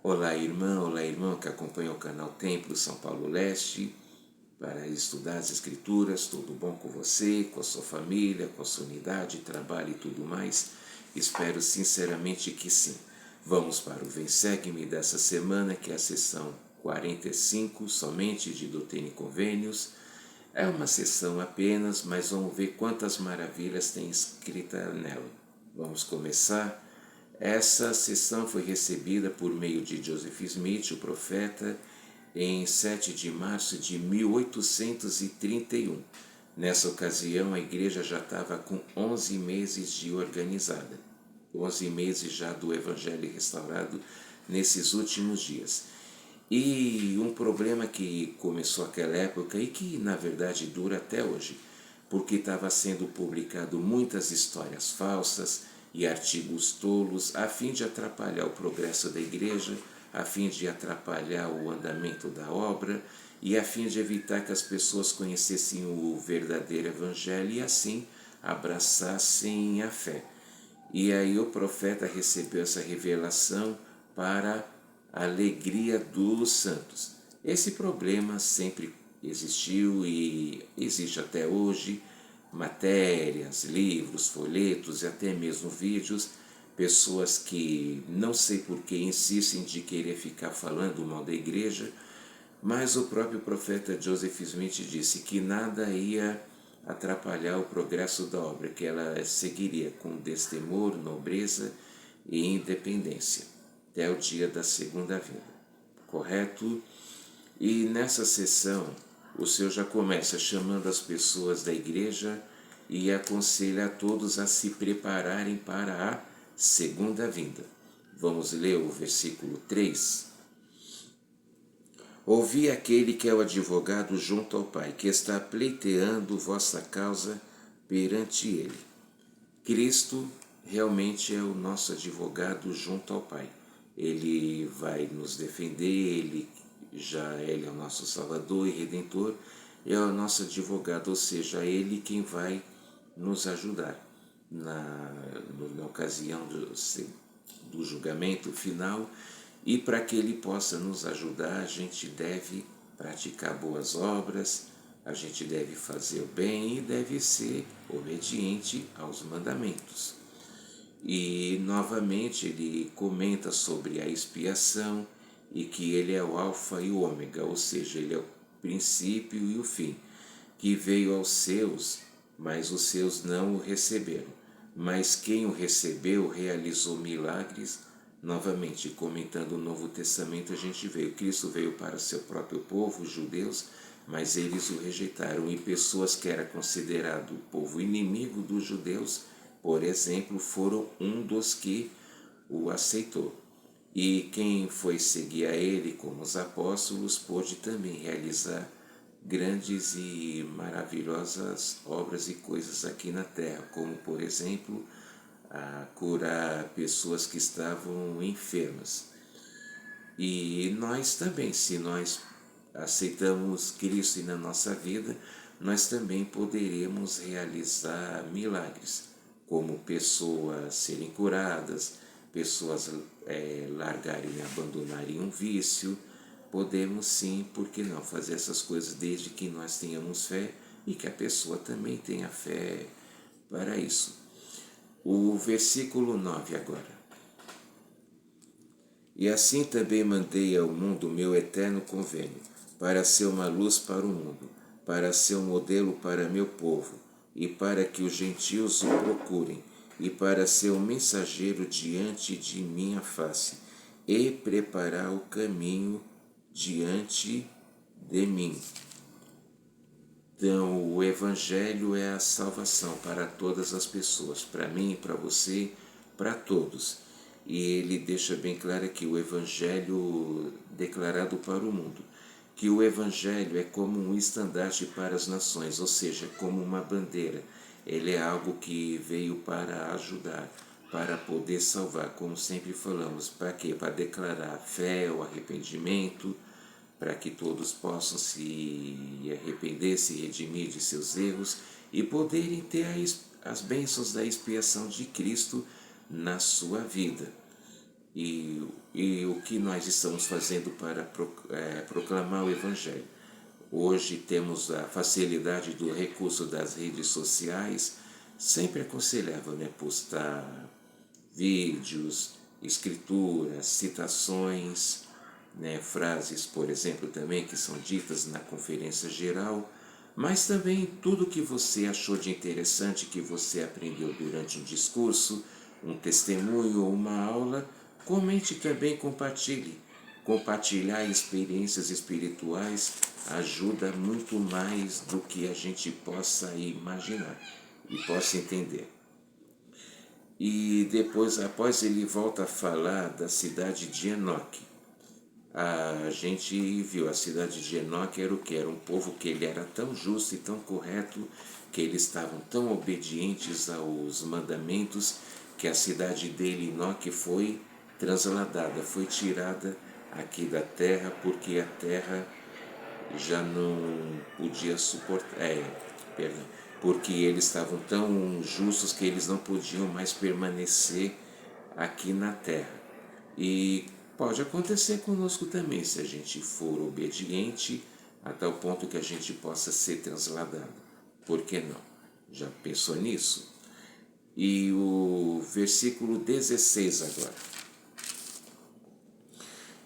Olá irmão que acompanha o canal Templo São Paulo Leste para estudar as Escrituras. Tudo bom com você, com a sua família, com a sua unidade, trabalho e tudo mais? Espero sinceramente que sim. Vamos para o Vem Segue-me dessa semana, que é a sessão 45, somente de Doutrina e Convênios. É uma sessão apenas, mas vamos ver quantas maravilhas tem escrita nela. Vamos começar. Essa sessão foi recebida por meio de Joseph Smith, o profeta, em 7 de março de 1831. Nessa ocasião, a igreja já estava com 11 meses de organizada, 11 meses já do Evangelho restaurado nesses últimos dias. E um problema que começou naquela época e que, na verdade, dura até hoje, porque estava sendo publicado muitas histórias falsas e artigos tolos a fim de atrapalhar o progresso da igreja, a fim de atrapalhar o andamento da obra e a fim de evitar que as pessoas conhecessem o verdadeiro evangelho e assim abraçassem a fé. E aí o profeta recebeu essa revelação para a alegria dos santos. Esse problema sempre existiu e existe até hoje. Matérias, livros, folhetos e até mesmo vídeos, pessoas que não sei por que insistem de querer ficar falando mal da igreja, mas o próprio profeta Joseph Smith disse que nada ia atrapalhar o progresso da obra, que ela seguiria com destemor, nobreza e independência até o dia da segunda vinda. Correto? E nessa sessão, o Senhor já começa chamando as pessoas da igreja e aconselha a todos a se prepararem para a segunda vinda. Vamos ler o versículo 3. Ouvi aquele que é o advogado junto ao Pai, que está pleiteando vossa causa perante ele. Cristo realmente é o nosso advogado junto ao Pai. Ele vai nos defender, ele é o nosso Salvador e Redentor, é o nosso advogado, ou seja, ele quem vai nos ajudar na ocasião do julgamento final. E para que ele possa nos ajudar, a gente deve praticar boas obras, a gente deve fazer o bem e deve ser obediente aos mandamentos. E novamente ele comenta sobre a expiação e que ele é o alfa e o ômega, ou seja, ele é o princípio e o fim, que veio aos seus, mas os seus não o receberam. Mas quem o recebeu realizou milagres. Novamente, comentando o Novo Testamento, a gente vê, Cristo veio para o seu próprio povo, os judeus, mas eles o rejeitaram. E pessoas que eram considerado o povo inimigo dos judeus, por exemplo, foram um dos que o aceitou. E quem foi seguir a ele, como os apóstolos, pôde também realizar grandes e maravilhosas obras e coisas aqui na terra, como, por exemplo, a curar pessoas que estavam enfermas. E nós também, se nós aceitamos Cristo na nossa vida, nós também poderemos realizar milagres, como pessoas serem curadas, pessoas largarem e abandonarem um vício. Podemos sim, por que não, fazer essas coisas desde que nós tenhamos fé e que a pessoa também tenha fé para isso. O versículo 9 agora. E assim também mandei ao mundo o meu eterno convênio, para ser uma luz para o mundo, para ser um modelo para meu povo, e para que os gentios o procurem, e para ser um mensageiro diante de minha face, e preparar o caminho diante de mim. Então, o Evangelho é a salvação para todas as pessoas, para mim, para você, para todos. E ele deixa bem claro aqui o Evangelho declarado para o mundo, que o Evangelho é como um estandarte para as nações, ou seja, como uma bandeira. Ele é algo que veio para ajudar, para poder salvar, como sempre falamos. Para quê? Para declarar a fé, o arrependimento, para que todos possam se arrepender, se redimir de seus erros e poderem ter as bênçãos da expiação de Cristo na sua vida. E o o que nós estamos fazendo para proclamar o Evangelho. Hoje temos a facilidade do recurso das redes sociais, sempre aconselhável, né? Postar vídeos, escrituras, citações, né? Frases, por exemplo, também que são ditas na conferência geral, mas também tudo que você achou de interessante, que você aprendeu durante um discurso, um testemunho ou uma aula, comente também, compartilhe. Compartilhar experiências espirituais ajuda muito mais do que a gente possa imaginar e possa entender. E depois, após ele volta a falar da cidade de Enoque. A gente viu a cidade de Enoque era o que? Era um povo que ele era tão justo e tão correto, que eles estavam tão obedientes aos mandamentos, que a cidade dele, Enoque, foi transladada, foi tirada aqui da terra, porque a terra já não podia suportar, perdão, porque eles estavam tão justos que eles não podiam mais permanecer aqui na terra. E pode acontecer conosco também, se a gente for obediente a tal ponto que a gente possa ser transladado. Por que não? Já pensou nisso? E o versículo 16 agora.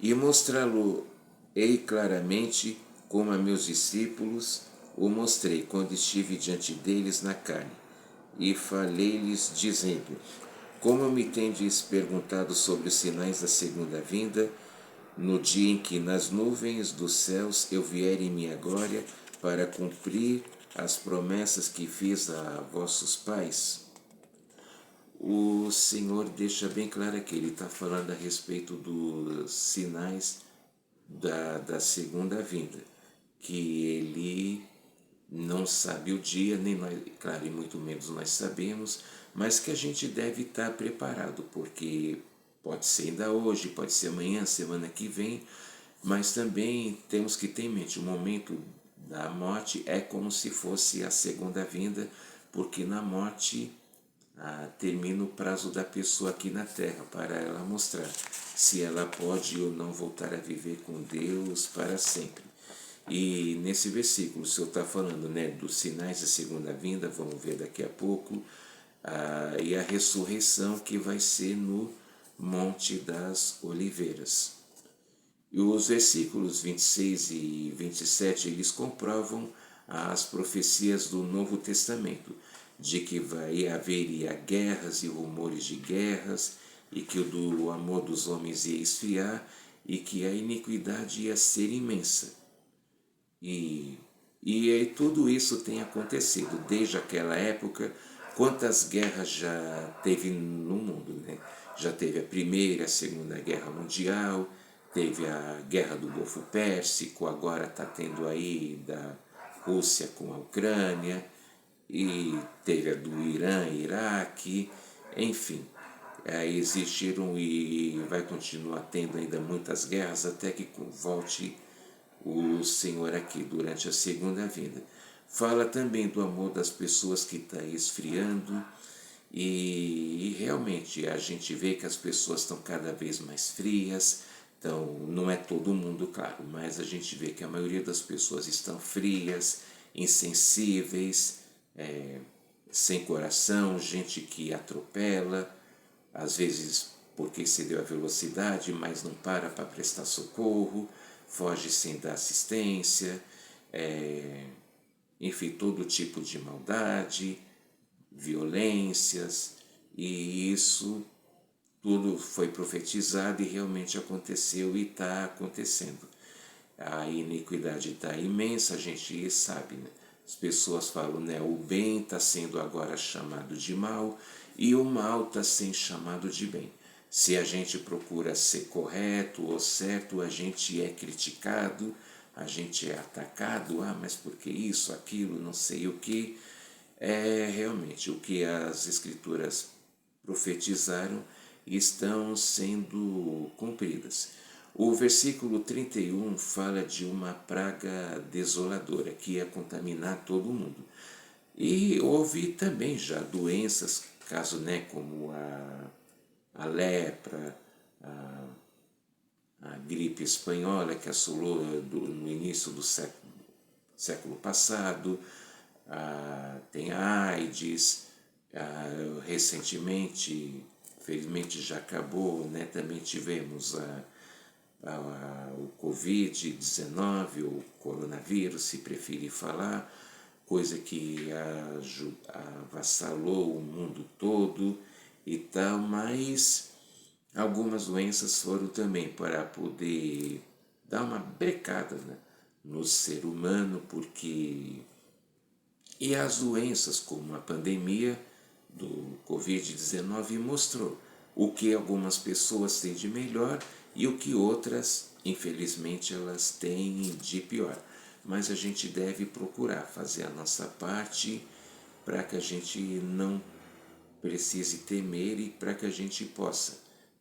E mostrá-lo-ei claramente como a meus discípulos o mostrei quando estive diante deles na carne. E falei-lhes dizendo: como me tendes perguntado sobre os sinais da segunda vinda, no dia em que nas nuvens dos céus eu vier em minha glória para cumprir as promessas que fiz a vossos pais? O Senhor deixa bem claro que ele está falando a respeito dos sinais da segunda vinda, que ele não sabe o dia, nem nós, claro, e muito menos nós sabemos, mas que a gente deve estar preparado, porque pode ser ainda hoje, pode ser amanhã, semana que vem, mas também temos que ter em mente o momento da morte é como se fosse a segunda vinda, porque na morte termina o prazo da pessoa aqui na Terra, para ela mostrar se ela pode ou não voltar a viver com Deus para sempre. E nesse versículo o Senhor está falando, né, dos sinais da segunda vinda, vamos ver daqui a pouco, e a ressurreição que vai ser no Monte das Oliveiras. E os versículos 26 e 27, eles comprovam as profecias do Novo Testamento, de que haveria guerras e rumores de guerras, e que o amor dos homens ia esfriar, e que a iniquidade ia ser imensa. E tudo isso tem acontecido desde aquela época. Quantas guerras já teve no mundo, né? Já teve a Primeira, a Segunda Guerra Mundial, teve a Guerra do Golfo Pérsico, agora está tendo aí da Rússia com a Ucrânia, e teve a do Irã, Iraque, enfim. Existiram e vai continuar tendo ainda muitas guerras até que volte o Senhor aqui durante a segunda vinda. Fala também do amor das pessoas que está esfriando, e realmente a gente vê que as pessoas estão cada vez mais frias. Então, não é todo mundo, claro, mas a gente vê que a maioria das pessoas estão frias, insensíveis, sem coração, gente que atropela, às vezes porque excedeu a velocidade, mas não para prestar socorro, foge sem dar assistência, enfim, todo tipo de maldade, violências, e isso tudo foi profetizado e realmente aconteceu e está acontecendo. A iniquidade está imensa, a gente sabe, né? As pessoas falam, né? O bem está sendo agora chamado de mal e o mal está sendo chamado de bem. Se a gente procura ser correto ou certo, a gente é criticado, a gente é atacado, mas por que isso, aquilo, não sei o que. É realmente o que as Escrituras profetizaram estão sendo cumpridas. O versículo 31 fala de uma praga desoladora que ia contaminar todo mundo. E houve também já doenças, caso, né, como a lepra, gripe espanhola que assolou no início do século passado, tem a AIDS, recentemente, felizmente já acabou, né? Também tivemos o Covid-19, o coronavírus, se preferir falar, coisa que avassalou o mundo todo e tal, mas algumas doenças foram também para poder dar uma brecada, né, no ser humano, porque e as doenças como a pandemia do Covid-19 mostrou o que algumas pessoas têm de melhor e o que outras, infelizmente, elas têm de pior. Mas a gente deve procurar fazer a nossa parte para que a gente não precise temer e para que a gente possa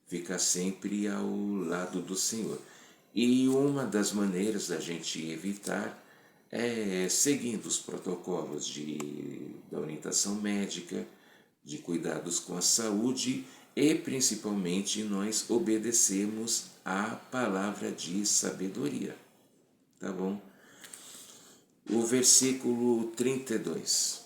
ficar sempre ao lado do Senhor. E uma das maneiras da gente evitar é seguindo os protocolos da orientação médica, de cuidados com a saúde e principalmente nós obedecemos à palavra de sabedoria. Tá bom? O versículo 32.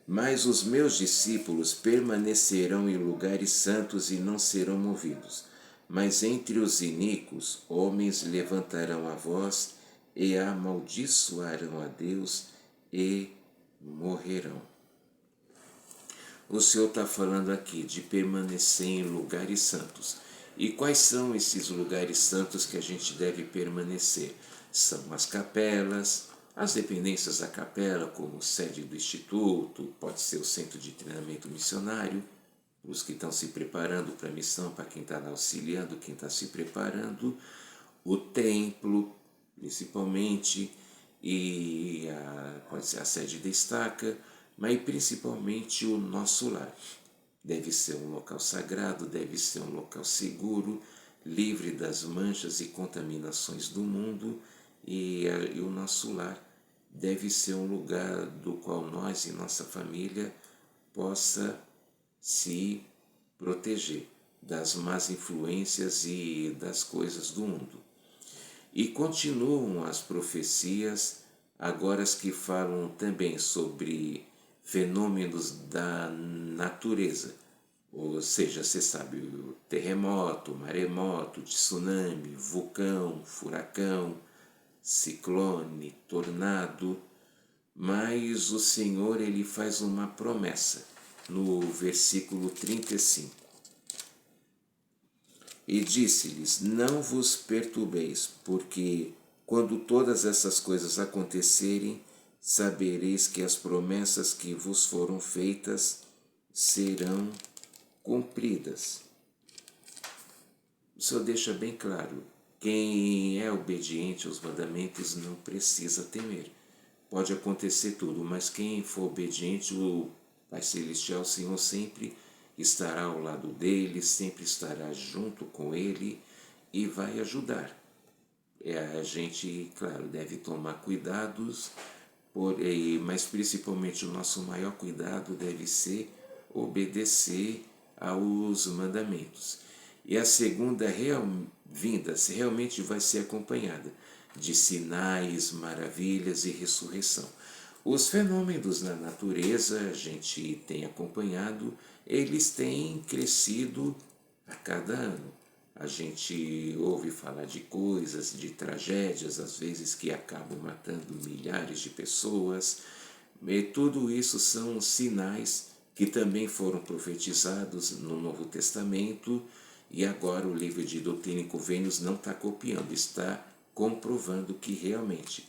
Mas os meus discípulos permanecerão em lugares santos e não serão movidos. Mas entre os iníquos, homens levantarão a voz e amaldiçoarão a Deus e morrerão. O Senhor está falando aqui de permanecer em lugares santos. E quais são esses lugares santos que a gente deve permanecer? São as capelas, as dependências da capela, como sede do instituto, pode ser o centro de treinamento missionário, os que estão se preparando para a missão, para quem está auxiliando, quem está se preparando, o templo, principalmente, e pode ser a sede da estaca, mas principalmente o nosso lar. Deve ser um local sagrado, deve ser um local seguro, livre das manchas e contaminações do mundo, e o nosso lar deve ser um lugar do qual nós e nossa família possa se proteger das más influências e das coisas do mundo. E continuam as profecias, agora as que falam também sobre fenômenos da natureza, ou seja, você sabe, o terremoto, maremoto, tsunami, vulcão, furacão, ciclone, tornado, mas o Senhor ele faz uma promessa no versículo 35. E disse-lhes: não vos perturbeis, porque quando todas essas coisas acontecerem, sabereis que as promessas que vos foram feitas serão cumpridas. O Senhor deixa bem claro, quem é obediente aos mandamentos não precisa temer. Pode acontecer tudo, mas quem for obediente, o Pai Celestial, o Senhor, sempre estará ao lado dele, sempre estará junto com ele e vai ajudar. A gente, claro, deve tomar cuidados, mas principalmente o nosso maior cuidado deve ser obedecer aos mandamentos. E a segunda vinda realmente vai ser acompanhada de sinais, maravilhas e ressurreição. Os fenômenos na natureza, a gente tem acompanhado, eles têm crescido a cada ano. A gente ouve falar de coisas, de tragédias, às vezes que acabam matando milhares de pessoas. E tudo isso são sinais que também foram profetizados no Novo Testamento, e agora o livro de Doutrina e Convênios não está copiando, está comprovando que realmente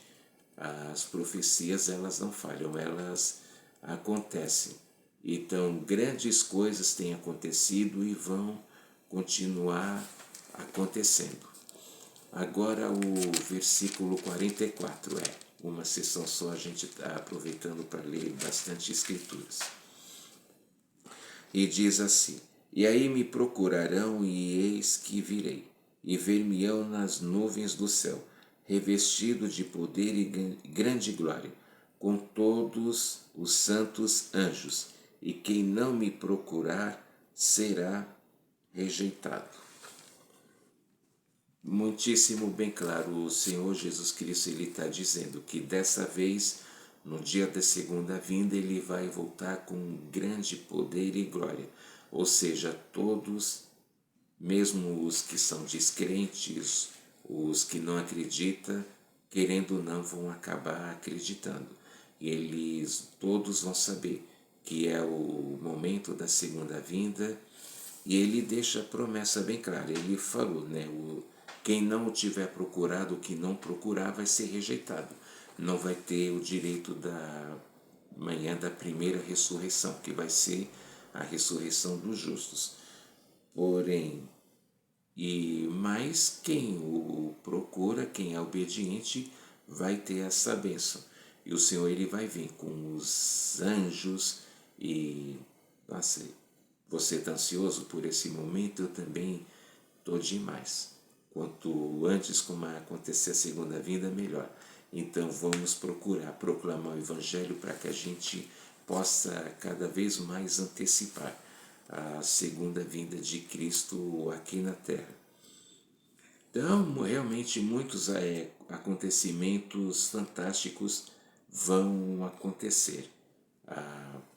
as profecias elas não falham, elas acontecem. Então grandes coisas têm acontecido e vão continuar acontecendo. Agora o versículo 44 uma sessão só, a gente está aproveitando para ler bastante escrituras. E diz assim: e aí me procurarão e eis que virei, e ver-me-ão nas nuvens do céu, revestido de poder e grande glória, com todos os santos anjos, e quem não me procurar será rejeitado. muitíssimo bem claro. O Senhor Jesus Cristo ele está dizendo que dessa vez, no dia da segunda vinda, ele vai voltar com grande poder e glória. Ou seja, todos, mesmo os que são descrentes, os que não acreditam, querendo ou não, vão acabar acreditando. E eles todos vão saber que é o momento da segunda vinda. E ele deixa a promessa bem clara. Ele falou, né? Quem não o tiver procurado, o que não procurar, vai ser rejeitado. Não vai ter o direito da manhã da primeira ressurreição, que vai ser a ressurreição dos justos. Porém, mas quem o procura, quem é obediente, vai ter essa bênção. E o Senhor ele vai vir com os anjos e nossa, você está ansioso por esse momento? Eu também estou demais. Quanto antes como acontecer a segunda vinda, melhor. Então vamos procurar proclamar o Evangelho para que a gente possa cada vez mais antecipar a segunda vinda de Cristo aqui na Terra. Então, realmente, muitos acontecimentos fantásticos vão acontecer.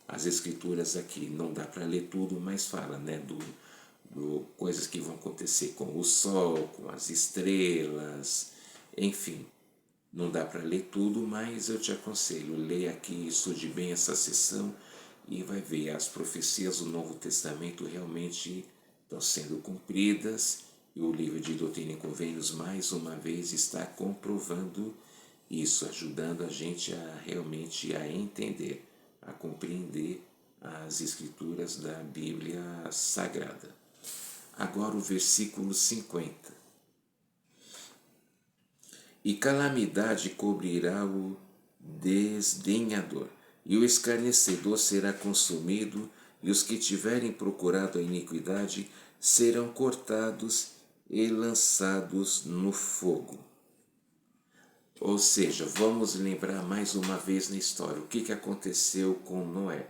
As escrituras aqui não dá para ler tudo, mas fala, né, do coisas que vão acontecer com o sol, com as estrelas, enfim. Não dá para ler tudo, mas eu te aconselho, leia aqui, estude bem essa sessão e vai ver, as profecias do Novo Testamento realmente estão sendo cumpridas e o livro de Doutrina e Convênios mais uma vez está comprovando isso, ajudando a gente a realmente a entender, a compreender as escrituras da Bíblia Sagrada. Agora o versículo 50. E calamidade cobrirá o desdenhador, e o escarnecedor será consumido, e os que tiverem procurado a iniquidade serão cortados e lançados no fogo. Ou seja, vamos lembrar mais uma vez na história o que aconteceu com Noé.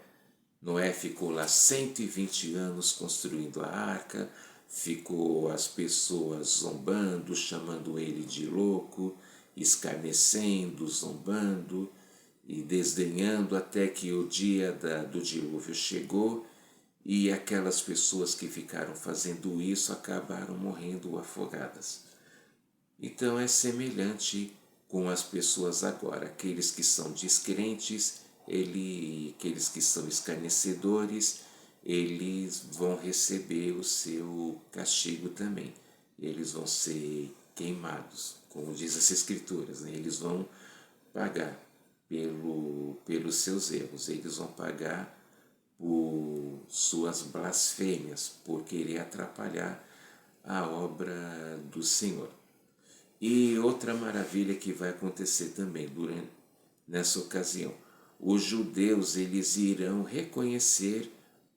Noé ficou lá 120 anos construindo a arca, ficou as pessoas zombando, chamando ele de louco, escarnecendo, zombando e desdenhando, até que o dia do dilúvio chegou e aquelas pessoas que ficaram fazendo isso acabaram morrendo afogadas. Então é semelhante com as pessoas agora, aqueles que são descrentes, aqueles que são escarnecedores, eles vão receber o seu castigo também. Eles vão ser queimados, como diz as Escrituras, né? Eles vão pagar pelos seus erros, eles vão pagar por suas blasfêmias, por querer atrapalhar a obra do Senhor. E outra maravilha que vai acontecer também nessa ocasião, os judeus eles irão reconhecer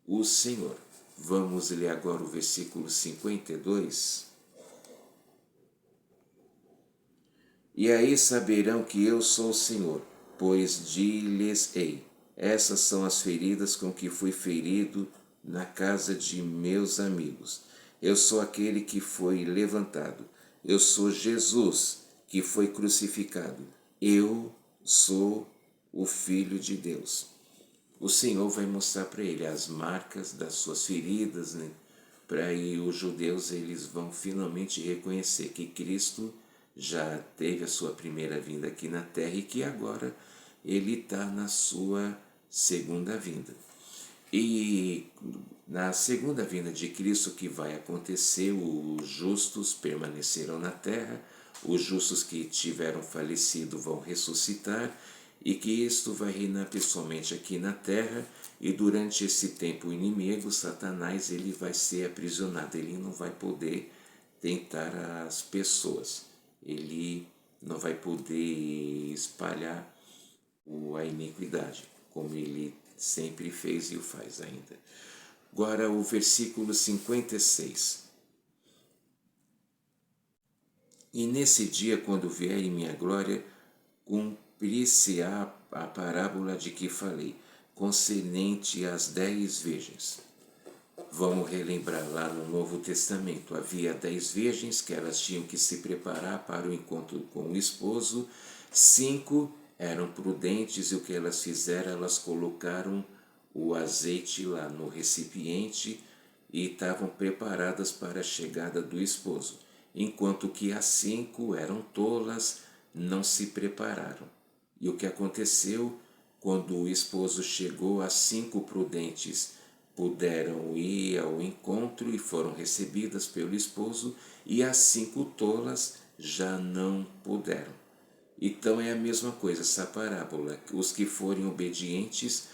o Senhor. Vamos ler agora o versículo 52. E aí saberão que eu sou o Senhor, pois dir-lhes-ei, essas são as feridas com que fui ferido na casa de meus amigos. Eu sou aquele que foi levantado. Eu sou Jesus, que foi crucificado. Eu sou o Filho de Deus. O Senhor vai mostrar para ele as marcas das suas feridas, né? Para aí os judeus eles vão finalmente reconhecer que Cristo já teve a sua primeira vinda aqui na terra e que agora ele está na sua segunda vinda. E na segunda vinda de Cristo que vai acontecer, os justos permanecerão na terra, os justos que tiveram falecido vão ressuscitar e que isto vai reinar pessoalmente aqui na terra, e durante esse tempo o inimigo, Satanás, ele vai ser aprisionado, ele não vai poder tentar as pessoas, ele não vai poder espalhar a iniquidade, como ele sempre fez e o faz ainda. Agora o versículo 56. E nesse dia, quando vier em minha glória, cumprir-se-á a parábola de que falei, concernente às 10 virgens. Vamos relembrar lá no Novo Testamento, havia 10 virgens que elas tinham que se preparar para o encontro com o esposo, 5 eram prudentes e o que elas fizeram, elas colocaram o azeite lá no recipiente e estavam preparadas para a chegada do esposo, enquanto que as 5 eram tolas, não se prepararam. E o que aconteceu? Quando o esposo chegou, as 5 prudentes puderam ir ao encontro e foram recebidas pelo esposo, e as 5 tolas já não puderam. Então é a mesma coisa essa parábola. Os que forem obedientes,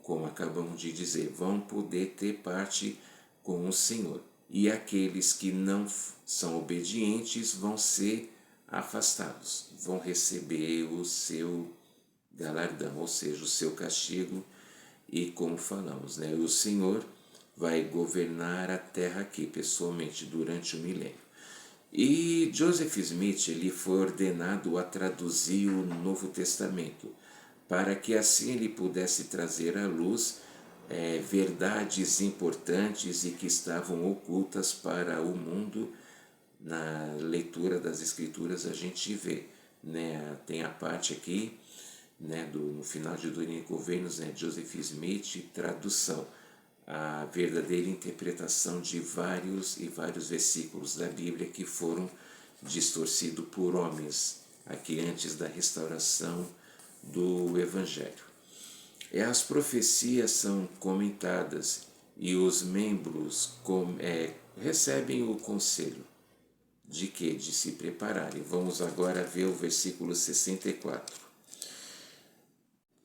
como acabamos de dizer, vão poder ter parte com o Senhor. E aqueles que não são obedientes vão ser afastados, vão receber o seu galardão, ou seja, o seu castigo. E como falamos, né, o Senhor vai governar a terra aqui pessoalmente durante o milênio. E Joseph Smith ele foi ordenado a traduzir o Novo Testamento, para que assim ele pudesse trazer à luz verdades importantes e que estavam ocultas para o mundo. Na leitura das Escrituras a gente vê, né, tem a parte aqui, né, no final de Dominico Vênus, né, Joseph Smith, tradução, a verdadeira interpretação de vários e vários versículos da Bíblia que foram distorcidos por homens aqui antes da restauração do Evangelho. As profecias são comentadas e os membros recebem o conselho de que? De se prepararem. Vamos agora ver o versículo 64.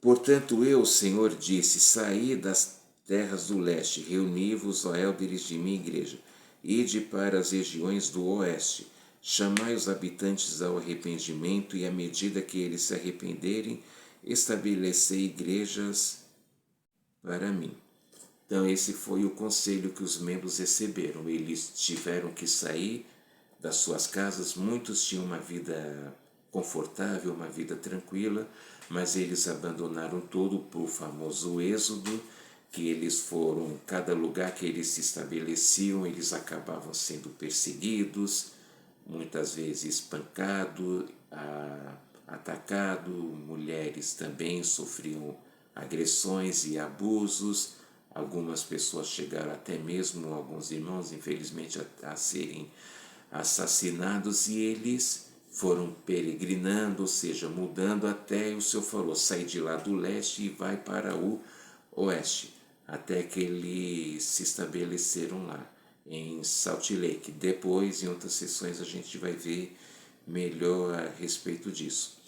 Portanto eu, Senhor, disse, saí das terras do leste, reuni-vos, ó élderes de minha igreja, ide para as regiões do oeste, chamai os habitantes ao arrependimento, e à medida que eles se arrependerem, estabelecei igrejas para mim. Então esse foi o conselho que os membros receberam. Eles tiveram que sair das suas casas, muitos tinham uma vida confortável, uma vida tranquila, mas eles abandonaram tudo para o famoso êxodo, que eles foram, cada lugar que eles se estabeleciam, eles acabavam sendo perseguidos, muitas vezes espancados, atacados, mulheres também sofriam agressões e abusos, algumas pessoas chegaram até mesmo, alguns irmãos, infelizmente, a serem assassinados, e eles foram peregrinando, ou seja, mudando até o Senhor falou, sai de lá do leste e vai para o oeste, até que eles se estabeleceram lá em Salt Lake. Depois, em outras sessões, a gente vai ver melhor a respeito disso.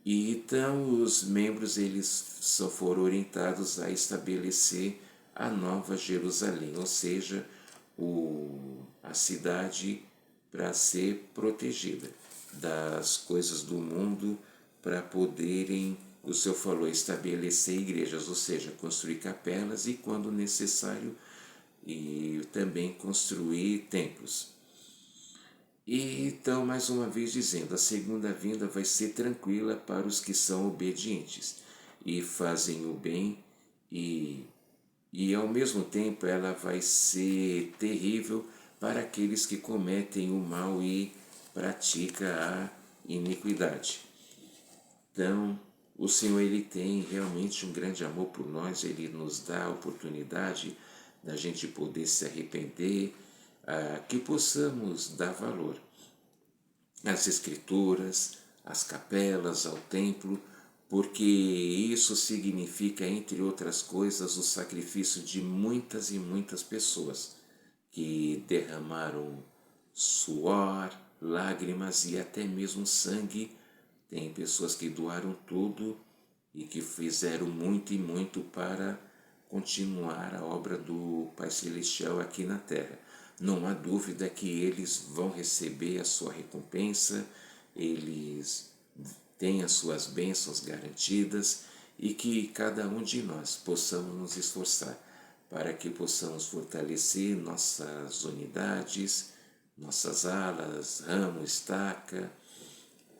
E então os membros eles só foram orientados a estabelecer a Nova Jerusalém, ou seja, a cidade para ser protegida das coisas do mundo, para poderem, o Senhor falou, estabelecer igrejas, ou seja, construir capelas e, quando necessário, e também construir templos. E então, mais uma vez dizendo, a segunda vinda vai ser tranquila para os que são obedientes e fazem o bem, e ao mesmo tempo ela vai ser terrível para aqueles que cometem o mal e praticam a iniquidade. Então, o Senhor ele tem realmente um grande amor por nós, ele nos dá a oportunidade da gente poder se arrepender, que possamos dar valor às Escrituras, às capelas, ao templo, porque isso significa, entre outras coisas, o sacrifício de muitas e muitas pessoas que derramaram suor, lágrimas e até mesmo sangue. Tem pessoas que doaram tudo e que fizeram muito e muito para continuar a obra do Pai Celestial aqui na Terra. Não há dúvida que eles vão receber a sua recompensa, eles têm as suas bênçãos garantidas, e que cada um de nós possamos nos esforçar para que possamos fortalecer nossas unidades, nossas alas, ramo, estaca,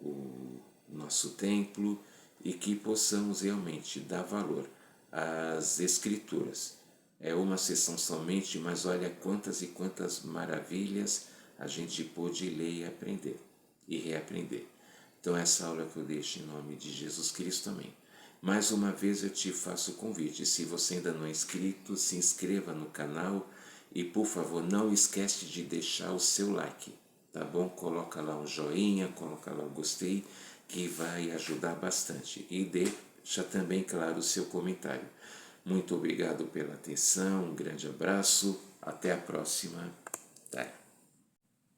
o nosso templo, e que possamos realmente dar valor às Escrituras, É uma sessão somente, mas olha quantas e quantas maravilhas a gente pôde ler e aprender e reaprender. Então essa aula que eu deixo em nome de Jesus Cristo, amém. Mais uma vez eu te faço o convite, se você ainda não é inscrito, se inscreva no canal e por favor não esquece de deixar o seu like, tá bom? Coloca lá um joinha, coloca lá um gostei, que vai ajudar bastante. E deixa também claro o seu comentário. Muito obrigado pela atenção, um grande abraço, até a próxima. Tá.